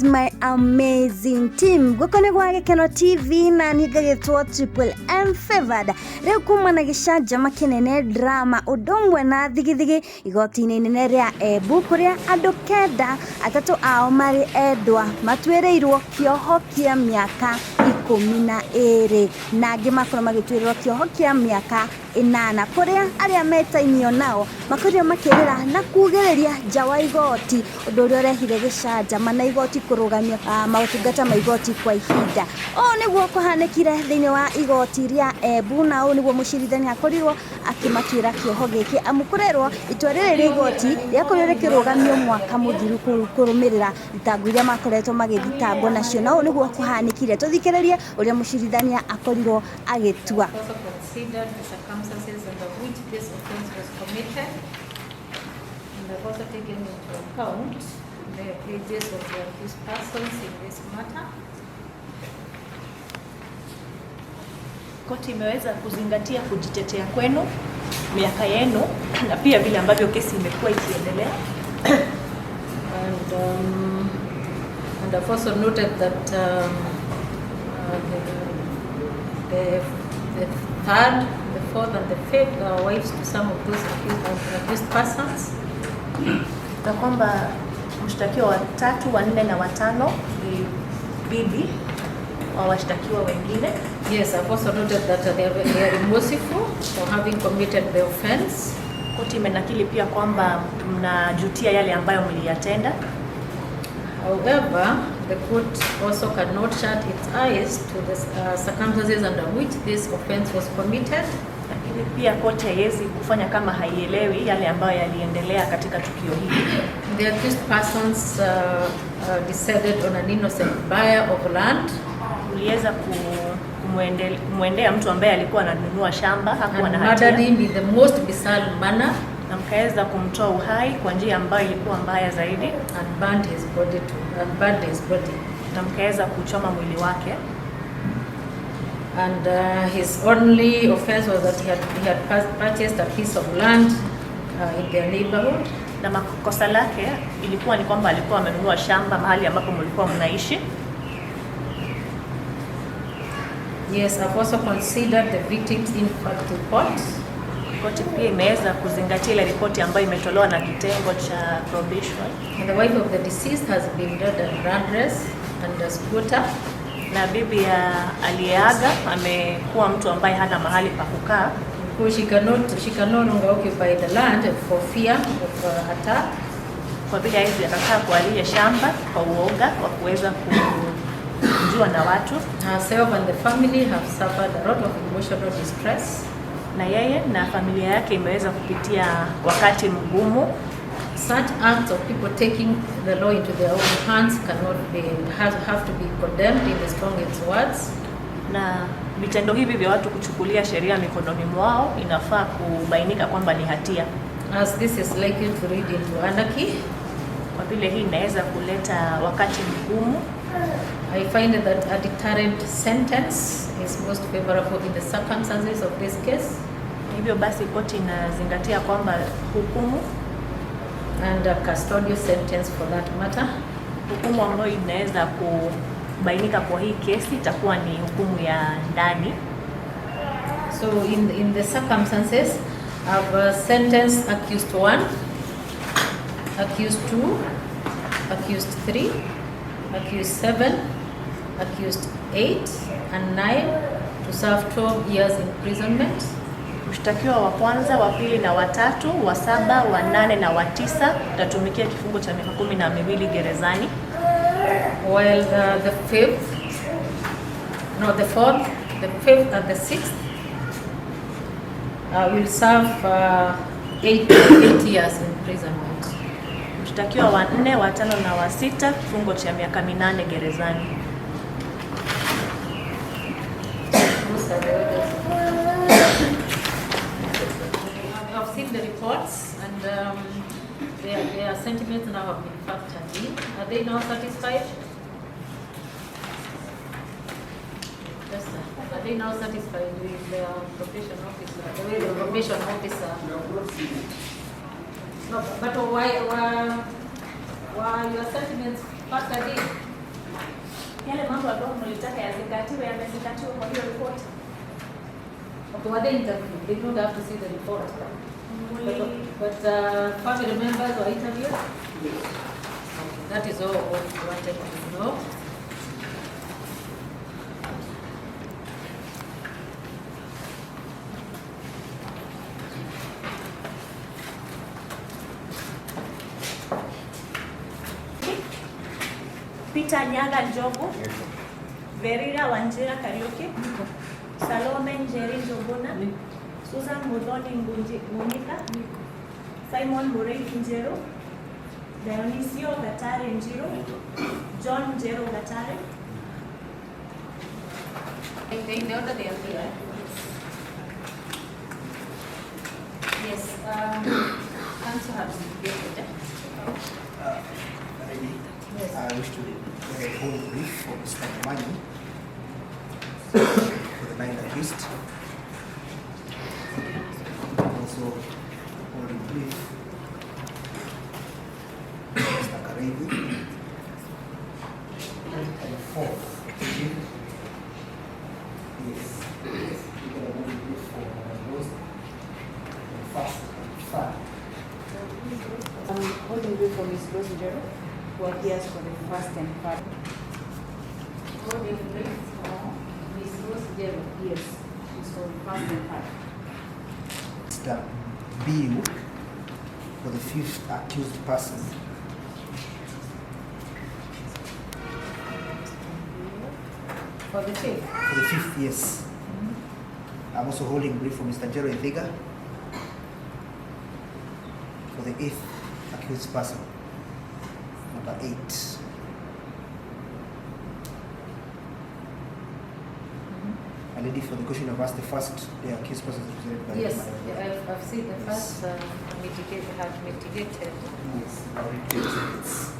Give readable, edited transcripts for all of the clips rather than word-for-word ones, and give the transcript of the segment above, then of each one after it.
My amazing team gukone gwa Gikeno TV na nigagitwo Triple M Favored riu kuma na gicanjama kinene drama udongwe na thigithigi igotini nene ria Embu kuria andu kenda atatu ao mari endwa matwereirwo kioho kia miaka 12 na angi makoro magitwereirwo kioho kia miaka 8 kuria aria metainio nao makorio makirira na kugereria njawa igoti undu uria urehire gicanjama na igoti kurugamia mautungata ma igoti kwa ihinda niguo kuhanekire thiini wa igoti ria Embu na niguo mucirithania akorirwo akimatwira kioho giki amukorerwo itua riri igoti riakorirwo rikirugamio mwaka muthiru kurumirira thitango iria makoretwo magithitangwo nacio na niguo kuhanekire tuthikiririe uria mucirithania akorirwo agitua. I've also taken into account the pages of the accused persons in this matter. Koti imeweza kuzingatia kujitetea kwenu, miaka yenu na pia vile ambavyo kesi imekuwa ikiendelea. And I've also noted that the third, the fourth and the fifth are wives to some of those accused persons. Na kwamba mshtakiwa wa 3, wa 4 na wa 5 ni bibi wa washtakiwa wengine. Yes, I've also noted that they are remorseful for having committed the offense. Koti imenakili pia kwamba mnajutia yale ambayo mliyatenda. However, the court also cannot shut its eyes to the circumstances under which this offense was committed. Lakini pia koti haiwezi kufanya kama haielewi yale ambayo yaliendelea katika tukio hili. The accused persons decided on an innocent buyer of land. Uliweza kumwendea mtu ambaye alikuwa ananunua shamba, hakuwa na hatia. Murdered him in the most bizarre manner. Na mkaweza kumtoa uhai kwa njia ambayo ilikuwa mbaya zaidi. And burned his body. Na mkaweza kuchoma mwili wake. And his only offense was that he had purchased a piece of land in their neighborhood. Na makosa lake ilikuwa ni kwamba alikuwa amenunua shamba mahali ambapo mlikuwa mnaishi. Yes, I've also considered the victim's impact report. Koti pia imeweza kuzingatia ile ripoti ambayo imetolewa na kitengo cha probation. And the wife of the deceased has been read and run and a scooter. Na bibi ya aliyeaga amekuwa mtu ambaye hana mahali pa kukaa. She can no longer occupy the land for fear of attack. Kwa vile hizi anakaa kwa ile shamba kwa uoga wa kuweza kujua na watu. Herself and the family have suffered a lot of emotional distress. Na yeye na familia yake imeweza kupitia wakati mgumu. Such acts of people taking the law into their own hands have to be condemned in the strongest words. Na vitendo hivi vya watu kuchukulia sheria mikononi mwao inafaa kubainika kwamba ni hatia. As this is likely to lead into anarchy. Kwa vile hii inaweza kuleta wakati mgumu. I find that a deterrent sentence is most favorable in the circumstances of this case. Hivyo basi koti inazingatia kwamba hukumu and a custodial sentence for that matter. Hukumu ambayo inaweza kubainika kwa hii kesi itakuwa ni hukumu ya ndani. So in the circumstances I've sentenced accused 1, accused 2, accused 3, accused 7, accused 8 and 9 to serve 12 years imprisonment. Mshtakiwa wa kwanza, wa pili na wa tatu, wa 7, wa 8 na wa 9 utatumikia kifungo cha miaka 12 gerezani. While the fourth, the 5th and the 6th will serve 8 years imprisonment. Mshtakiwa wa 4, wa 5 na wa 6 kifungo cha miaka 8 gerezani. I've seen the reports and their sentiments now have been factored in. Are they now satisfied? Yes, sir. Are they now satisfied with their probation officer, the way the probation officer? No, but why your sentiments factored in? Yale mambo ambayo mlitaka yazingatiwe yamezingatiwa kwa hiyo report. Okay, were they interviewed? They don't have to see the report. But family members were interviewed? Yes. Okay, that is all we wanted to know. Peter Nyaga Njogu, Verira Wanjira Kariuki, Salome Njeri Njoguna, Susan Mudhoni Ngunika, Simon Murray Njero, Dionisio Gatare Njiro, John Njero Gatare. They know that they are here. Yes. Council has been I wish to hold a brief for Mr. Mani for the 9th accused. Also hold a brief for Mr. Karevi and 4th. Yes. You can hold a brief for those and 1st and 3rd. Holding brief for Ms. Rose Njero, who appears for the 1st and 3rd. holding brief for Ms. Rose Njero. Yes, she's for the 1st and 3rd. Mr. Bill for the 5th accused person. For the 5th. For the 5th, yes. I'm also holding brief for Mr. Jero Ethiga for the 8th accused person, number 8. A lady for the question of us, the first the accused person is represented by Yes, Madam. I've seen the first mitigated. Yes, I will read it.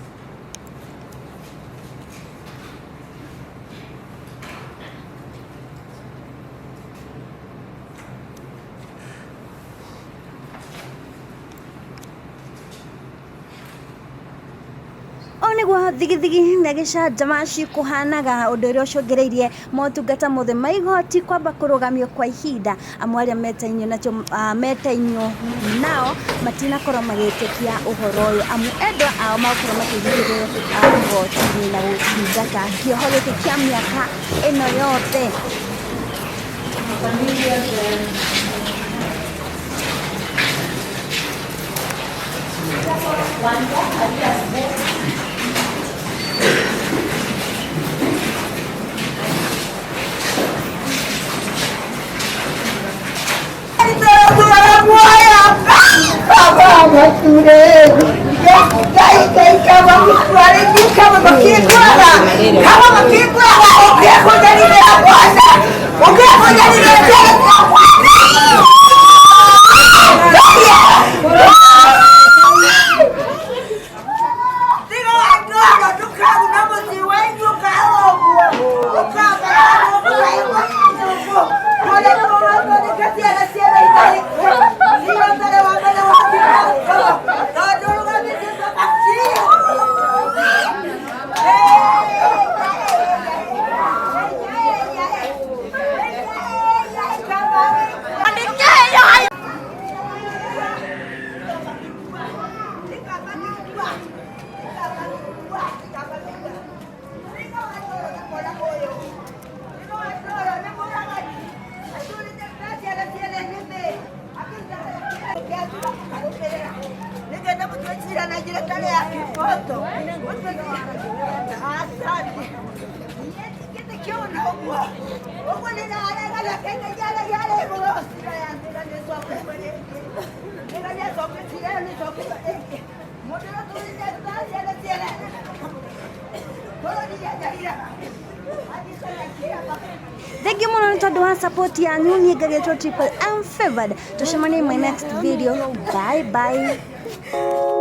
Onigwa thigithigi na gicanjama cikuhanaga undu uria ucungireirie motungata mothe ma igoti kwamba kurugamio kwa ihinda amwe aria metainio nacio metainio nao matinakorwo magitikia uhoro uyu amu endwa ao makorwo makigirire igoti na gutungata kioho giki kia miaka ino yothe. Thank you muno tondu wa support yanyu ni ngagetwo triple M favored. Tushimane in my next video. Bye bye.